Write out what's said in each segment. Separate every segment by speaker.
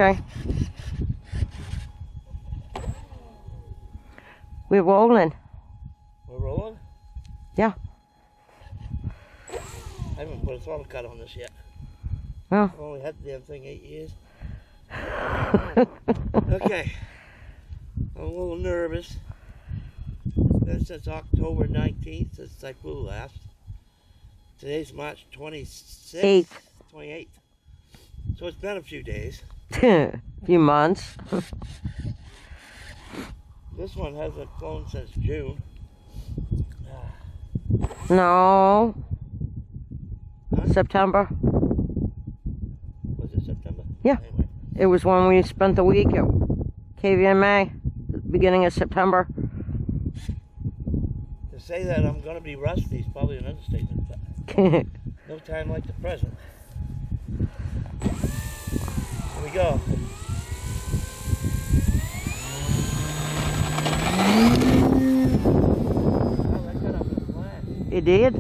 Speaker 1: Okay. We're rolling.
Speaker 2: We're rolling?
Speaker 1: Yeah.
Speaker 2: I haven't put a throttle cut on this yet.
Speaker 1: Oh.
Speaker 2: I've only had the damn thing 8 years. Okay. I'm a little nervous. Been since October 19th, since I flew last. Today's March 26th. 28th. So it's been a few days.
Speaker 1: Few months.
Speaker 2: This one hasn't flown since June.
Speaker 1: No.
Speaker 2: Huh?
Speaker 1: September.
Speaker 2: Was it September?
Speaker 1: Yeah.
Speaker 2: Anyway.
Speaker 1: It was when we spent the week at KVMA, beginning of September.
Speaker 2: To say that I'm going to be rusty is probably an understatement, but no time like the present. Here we go. Oh, that got up in the flat.
Speaker 1: It did?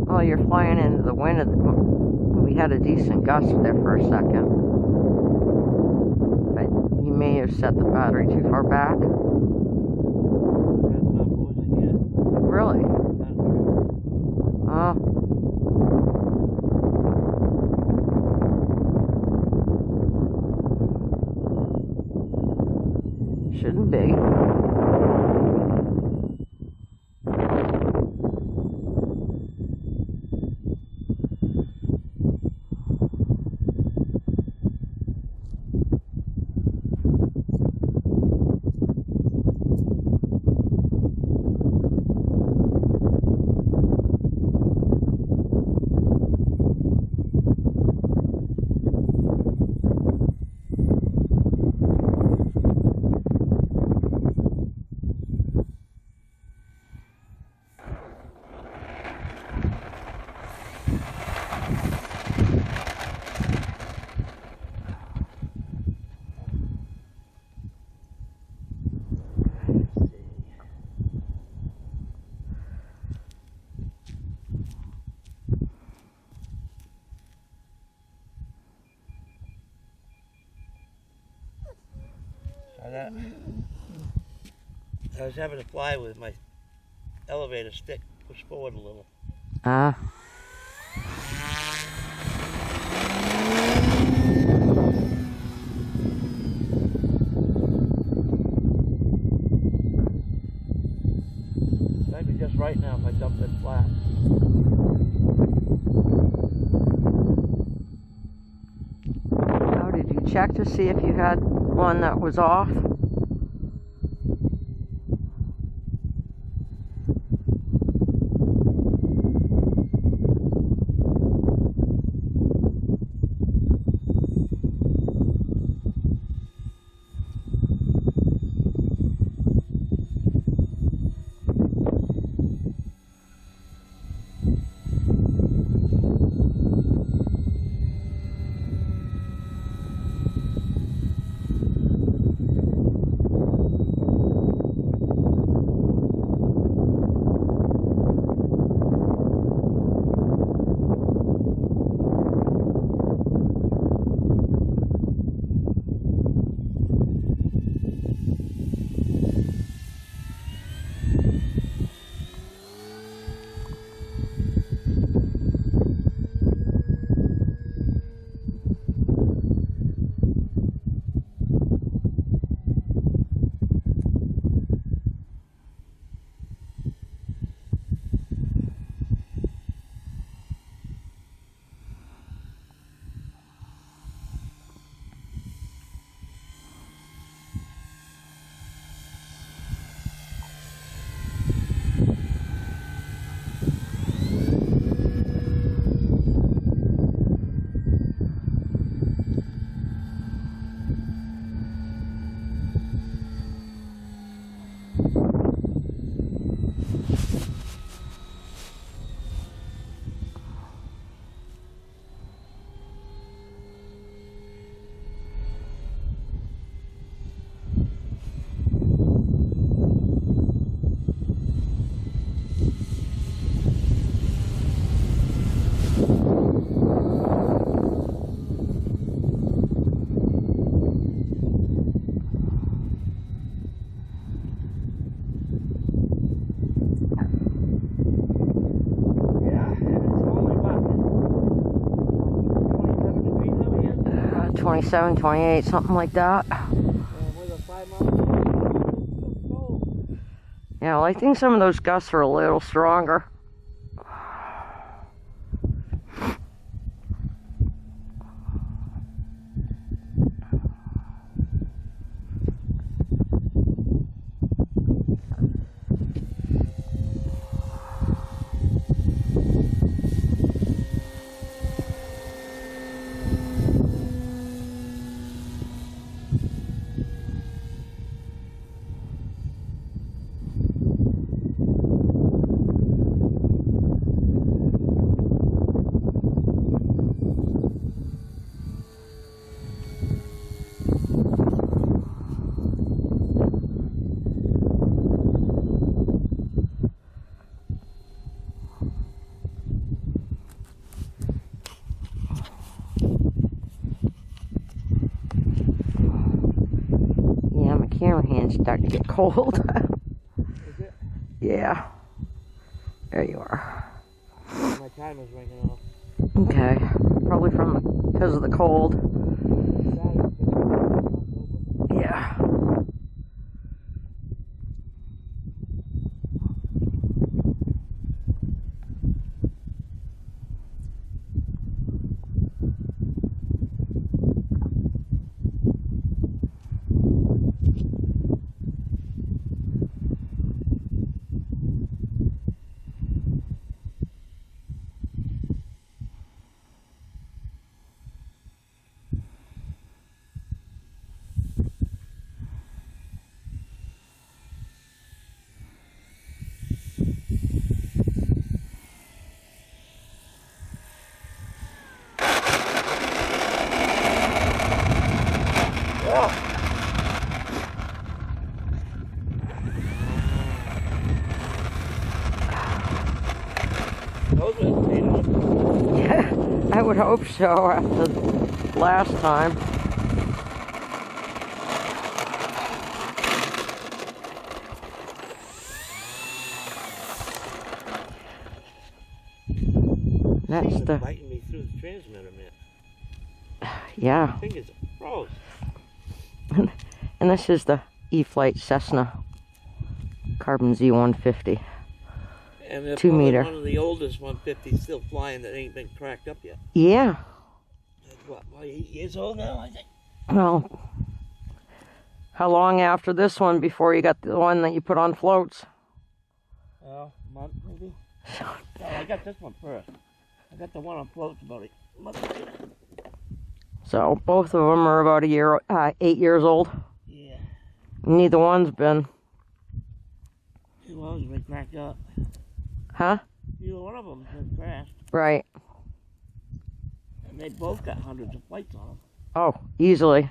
Speaker 1: Well, you're flying into the wind. We had a decent gust there for a second. But you may have set the battery too far back. Really? Oh. Shouldn't be.
Speaker 2: I was having to fly with my elevator stick pushed forward a little.
Speaker 1: Ah.
Speaker 2: Might be just right now if I dump it flat.
Speaker 1: How did you check to see if you had one that was off? 27, 28, something like that.
Speaker 2: With a 5 mile.
Speaker 1: Yeah, well, I think some of those gusts are a little stronger. Yeah, my camera hand's starting to get cold.
Speaker 2: Is it?
Speaker 1: Yeah. There you are.
Speaker 2: My timer's ringing off.
Speaker 1: Okay. Probably because of the cold. Yeah.
Speaker 2: Those are paid off.
Speaker 1: Yeah, I would hope so after last time. That's
Speaker 2: He was
Speaker 1: the,
Speaker 2: biting me through the transmitter, man.
Speaker 1: yeah.
Speaker 2: Fingers froze.
Speaker 1: And this is the E-Flight Cessna Carbon Z 150.
Speaker 2: And they're
Speaker 1: 2
Speaker 2: probably
Speaker 1: meter.
Speaker 2: one of the oldest 150s still flying that ain't been cracked up yet.
Speaker 1: Yeah.
Speaker 2: That's what, 8 years old now, I think?
Speaker 1: Well, how long after this one before you got the one that you put on floats?
Speaker 2: A month, maybe? No, I got this one first. I got the one on floats about a month later.
Speaker 1: So both of them are about 8 years old.
Speaker 2: Yeah.
Speaker 1: Neither one's been.
Speaker 2: Neither one's been cracked up.
Speaker 1: Huh?
Speaker 2: Neither one of them's been crashed.
Speaker 1: Right.
Speaker 2: And they both got hundreds of flights on them.
Speaker 1: Oh, easily.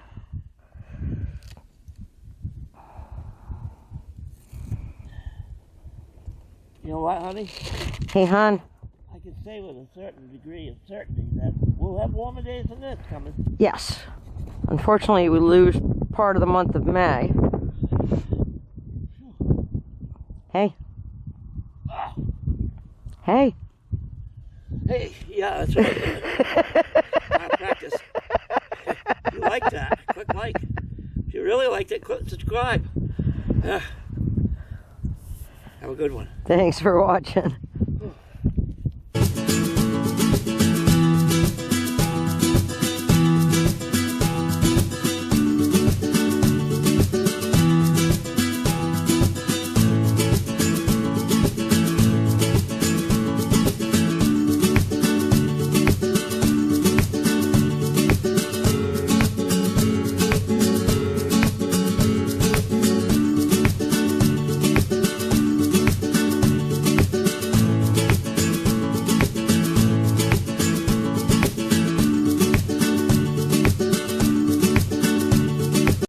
Speaker 2: You know what, honey?
Speaker 1: Hey, hon.
Speaker 2: I can say with a certain degree of certainty that we'll have warmer days than this coming.
Speaker 1: Yes. Unfortunately, we lose part of the month of May. Hey.
Speaker 2: Oh.
Speaker 1: Hey.
Speaker 2: Hey, yeah, that's right. Practice. If you like that, click like. If you really liked it, click subscribe. Have a good one.
Speaker 1: Thanks for watching.